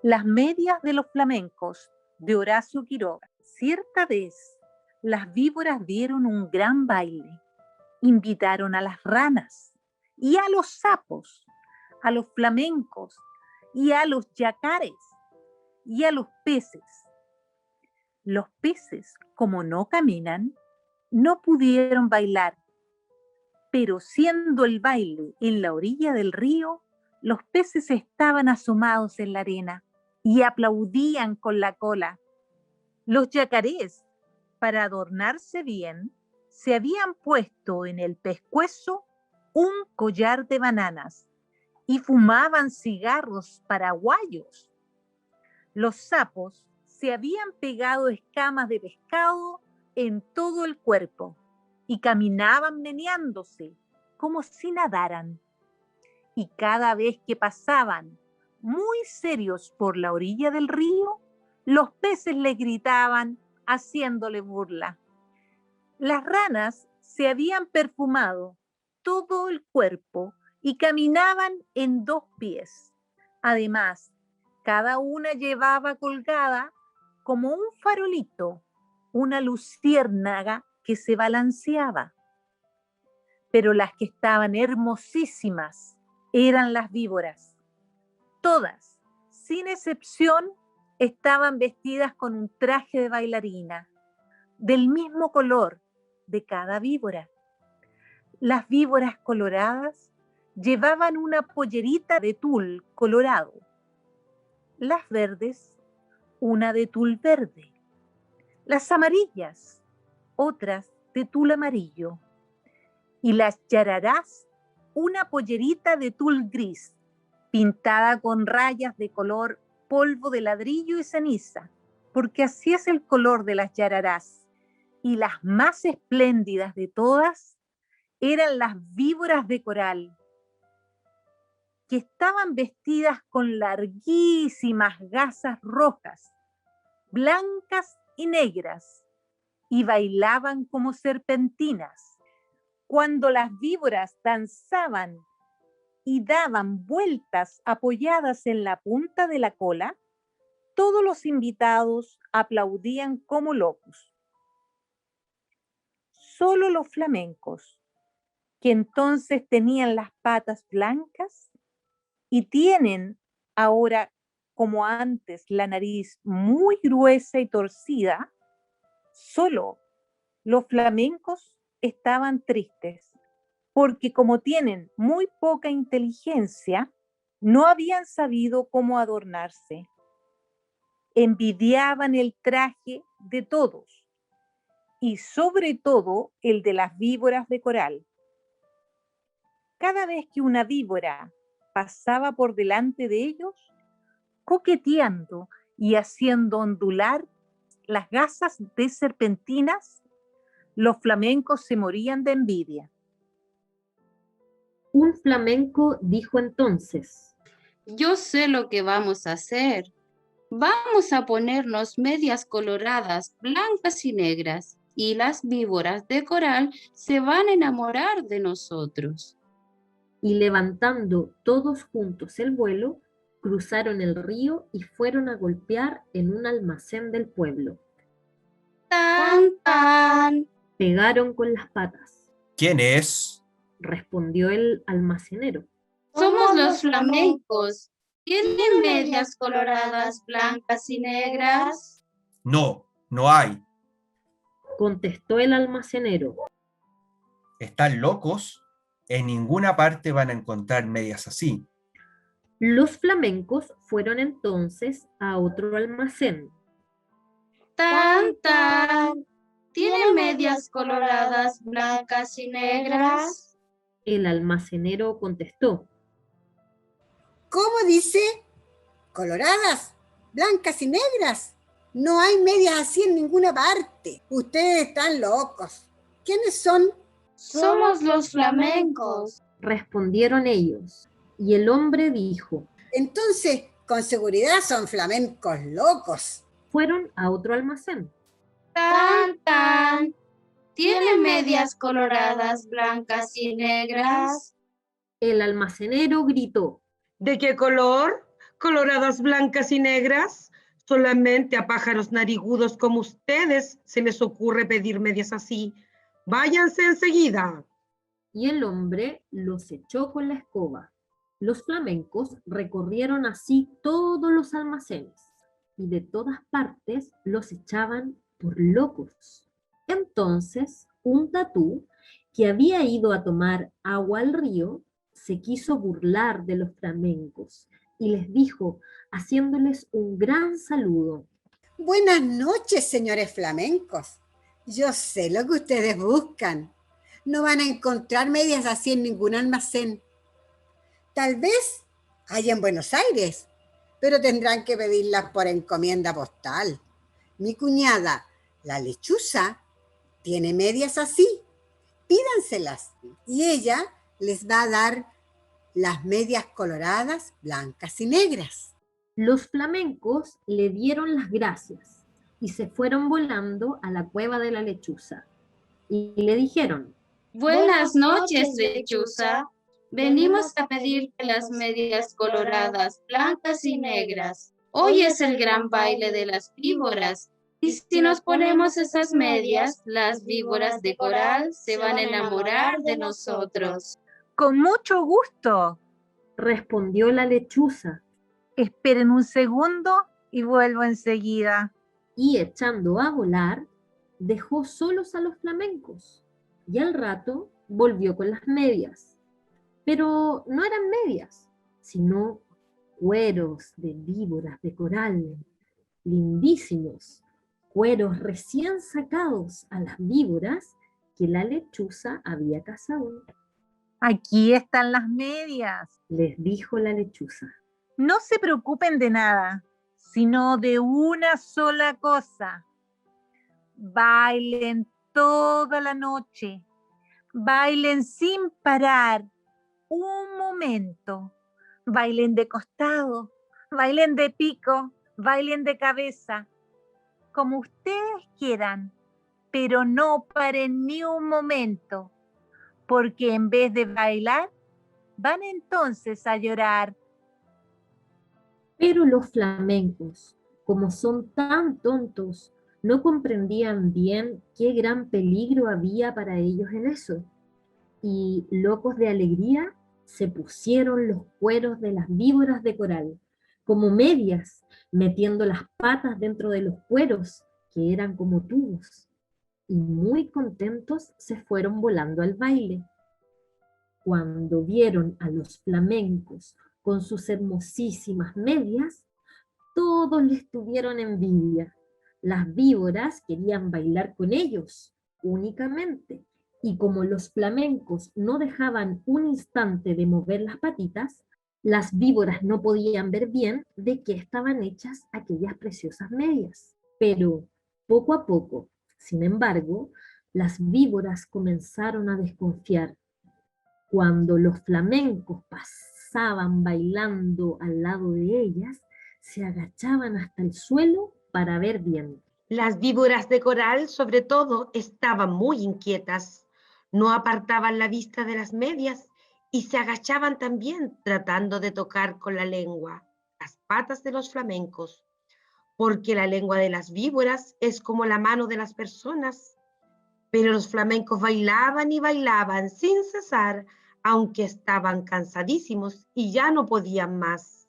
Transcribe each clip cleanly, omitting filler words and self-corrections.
Las medias de los flamencos, de Horacio Quiroga. Cierta vez, las víboras dieron un gran baile. Invitaron a las ranas y a los sapos, a los flamencos y a los yacares y a los peces. Los peces, como no caminan, no pudieron bailar, pero siendo el baile en la orilla del río, los peces estaban asomados en la arena y aplaudían con la cola. Los yacarés, para adornarse bien, se habían puesto en el pescuezo un collar de bananas y fumaban cigarros paraguayos. Los sapos se habían pegado escamas de pescado en todo el cuerpo y caminaban meneándose como si nadaran. Y cada vez que pasaban muy serios por la orilla del río, los peces le gritaban haciéndole burla. Las ranas se habían perfumado todo el cuerpo y caminaban en 2 pies. Además, cada una llevaba colgada como un farolito una luciérnaga que se balanceaba. Pero las que estaban hermosísimas eran las víboras. Todas, sin excepción, estaban vestidas con un traje de bailarina, del mismo color de cada víbora. Las víboras coloradas llevaban una pollerita de tul colorado. Las verdes, una de tul verde. Las amarillas, otras de tul amarillo. Y las yararás, una pollerita de tul gris, pintada con rayas de color polvo de ladrillo y ceniza, porque así es el color de las yararás. Y las más espléndidas de todas eran las víboras de coral, que estaban vestidas con larguísimas gasas rojas, blancas y negras, y bailaban como serpentinas. Cuando las víboras danzaban y daban vueltas apoyadas en la punta de la cola, todos los invitados aplaudían como locos. Solo los flamencos, que entonces tenían las patas blancas y tienen ahora, como antes, la nariz muy gruesa y torcida, solo los flamencos estaban tristes, porque como tienen muy poca inteligencia, no habían sabido cómo adornarse. Envidiaban el traje de todos, y sobre todo el de las víboras de coral. Cada vez que una víbora pasaba por delante de ellos, coqueteando y haciendo ondular las gasas de serpentinas, los flamencos se morían de envidia. Un flamenco dijo entonces: Yo sé lo que vamos a hacer. Vamos a ponernos medias coloradas, blancas y negras, y las víboras de coral se van a enamorar de nosotros. Y levantando todos juntos el vuelo, cruzaron el río y fueron a golpear en un almacén del pueblo. ¡Tan, tan! Pegaron con las patas. ¿Quién es? Respondió el almacenero. Somos los flamencos. ¿Tienen medias coloradas, blancas y negras? No, no hay. Contestó el almacenero. ¿Están locos? En ninguna parte van a encontrar medias así. Los flamencos fueron entonces a otro almacén. ¡Tan, tan! ¿Tienen medias coloradas, blancas y negras? El almacenero contestó. ¿Cómo dice? ¿Coloradas, blancas y negras? No hay medias así en ninguna parte. Ustedes están locos. ¿Quiénes son? Somos los flamencos. Respondieron ellos. Y el hombre dijo. Entonces, con seguridad son flamencos locos. Fueron a otro almacén. ¡Tan, tan! ¿Tienen medias coloradas, blancas y negras? El almacenero gritó. ¿De qué color? Coloradas, blancas y negras. Solamente a pájaros narigudos como ustedes se les ocurre pedir medias así. Váyanse enseguida. Y el hombre los echó con la escoba. Los flamencos recorrieron así todos los almacenes y de todas partes los echaban por locos. Entonces, un tatú que había ido a tomar agua al río se quiso burlar de los flamencos y les dijo, haciéndoles un gran saludo: Buenas noches, señores flamencos. Yo sé lo que ustedes buscan. No van a encontrar medias así en ningún almacén. Tal vez haya en Buenos Aires, pero tendrán que pedirlas por encomienda postal. Mi cuñada, la lechuza, tiene medias así. Pídanselas y ella les va a dar las medias coloradas, blancas y negras. Los flamencos le dieron las gracias y se fueron volando a la cueva de la lechuza. Y le dijeron: Buenas noches, lechuza. Venimos a pedirte las medias coloradas, blancas y negras. Hoy es el gran baile de las víboras. Y si nos ponemos esas medias, las víboras de coral se van a enamorar de nosotros. Con mucho gusto. respondió la lechuza, Esperen un segundo y vuelvo enseguida. y echando a volar, dejó solos a los flamencos. Y al rato volvió con las medias. Pero no eran medias, sino cueros de víboras de coral, lindísimos, cueros recién sacados a las víboras que la lechuza había cazado. Aquí están las medias. Les dijo la lechuza. No se preocupen de nada, sino de una sola cosa. Bailen toda la noche. Bailen sin parar un momento. Bailen de costado, bailen de pico, bailen de cabeza, como ustedes quieran, pero no paren ni un momento, porque en vez de bailar, van entonces a llorar. Pero los flamencos, como son tan tontos, no comprendían bien qué gran peligro había para ellos en eso. Y, locos de alegría, se pusieron los cueros de las víboras de coral, como medias, metiendo las patas dentro de los cueros, que eran como tubos. Y muy contentos se fueron volando al baile. Cuando vieron a los flamencos con sus hermosísimas medias, todos les tuvieron envidia. Las víboras querían bailar con ellos únicamente, y como los flamencos no dejaban un instante de mover las patitas, las víboras no podían ver bien de qué estaban hechas aquellas preciosas medias. Pero poco a poco, sin embargo, las víboras comenzaron a desconfiar. Cuando los flamencos pasaban bailando al lado de ellas, se agachaban hasta el suelo para ver bien. Las víboras de coral, sobre todo, estaban muy inquietas. No apartaban la vista de las medias y se agachaban también tratando de tocar con la lengua las patas de los flamencos, porque la lengua de las víboras es como la mano de las personas. Pero los flamencos bailaban y bailaban sin cesar, aunque estaban cansadísimos y ya no podían más.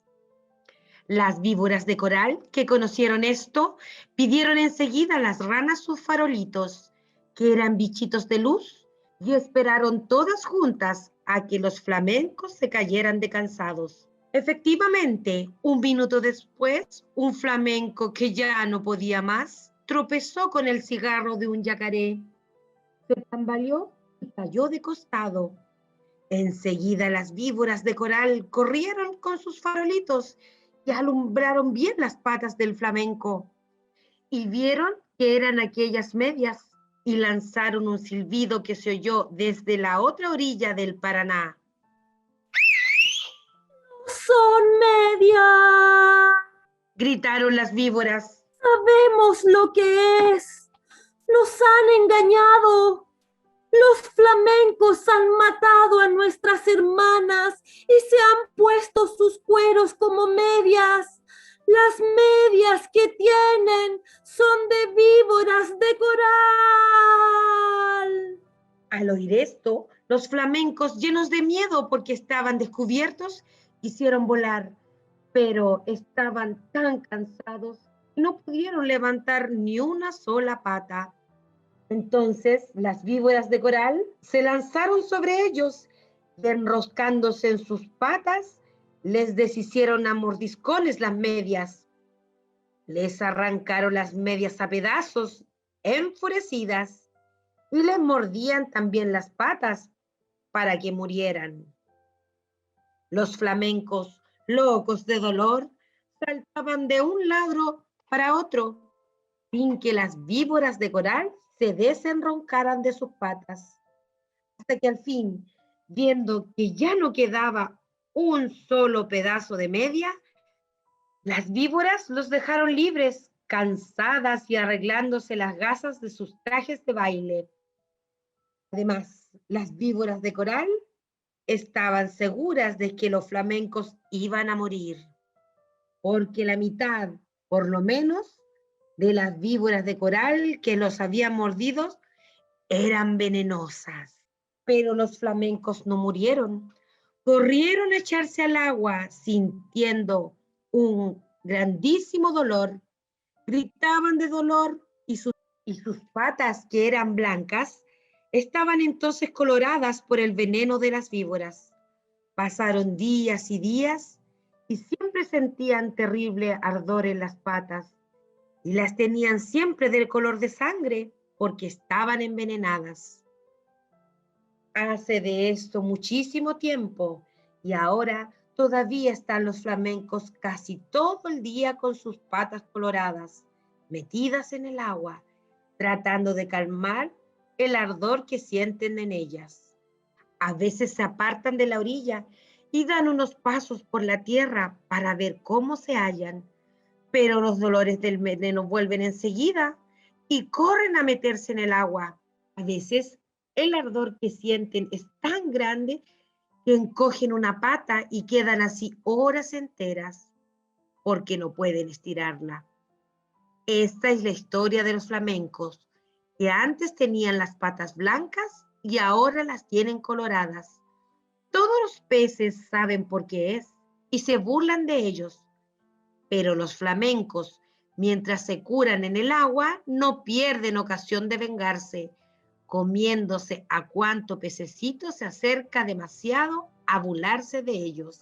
Las víboras de coral, que conocieron esto, pidieron enseguida a las ranas sus farolitos, que eran bichitos de luz, y esperaron todas juntas a que los flamencos se cayeran de cansados. Efectivamente, un minuto después, un flamenco que ya no podía más, tropezó con el cigarro de un yacaré. Se tambaleó y cayó de costado. Enseguida las víboras de coral corrieron con sus farolitos y alumbraron bien las patas del flamenco. Y vieron que eran aquellas medias y lanzaron un silbido que se oyó desde la otra orilla del Paraná. ¡Son medias! Gritaron las víboras. ¡Sabemos lo que es! ¡Nos han engañado! Los flamencos han matado a nuestras hermanas y se han puesto sus cueros como medias. Las medias que tienen son de víboras de coral. Al oír esto, los flamencos, llenos de miedo porque estaban descubiertos, quisieron volar, pero estaban tan cansados que no pudieron levantar ni una sola pata. Entonces las víboras de coral se lanzaron sobre ellos y enroscándose en sus patas, les deshicieron a mordiscones las medias. Les arrancaron las medias a pedazos, enfurecidas, y les mordían también las patas para que murieran. Los flamencos, locos de dolor, saltaban de un lado para otro, sin que las víboras de coral se desenroncaran de sus patas, hasta que al fin, viendo que ya no quedaba un solo pedazo de media, las víboras los dejaron libres, cansadas y arreglándose las gasas de sus trajes de baile. Además, las víboras de coral estaban seguras de que los flamencos iban a morir, porque la mitad, por lo menos, de las víboras de coral que los habían mordido eran venenosas. Pero los flamencos no murieron. Corrieron a echarse al agua sintiendo un grandísimo dolor. Gritaban de dolor y sus patas, que eran blancas, estaban entonces coloradas por el veneno de las víboras. Pasaron días y días y siempre sentían terrible ardor en las patas y las tenían siempre del color de sangre porque estaban envenenadas. Hace de esto muchísimo tiempo y ahora todavía están los flamencos casi todo el día con sus patas coloradas, metidas en el agua, tratando de calmar el ardor que sienten en ellas. A veces se apartan de la orilla y dan unos pasos por la tierra para ver cómo se hallan, pero los dolores del veneno vuelven enseguida y corren a meterse en el agua. A veces el ardor que sienten es tan grande que encogen una pata y quedan así horas enteras porque no pueden estirarla. Esta es la historia de los flamencos, que antes tenían las patas blancas y ahora las tienen coloradas. Todos los peces saben por qué es y se burlan de ellos, pero los flamencos, mientras se curan en el agua, no pierden ocasión de vengarse, comiéndose a cuanto pececito se acerca demasiado a burlarse de ellos.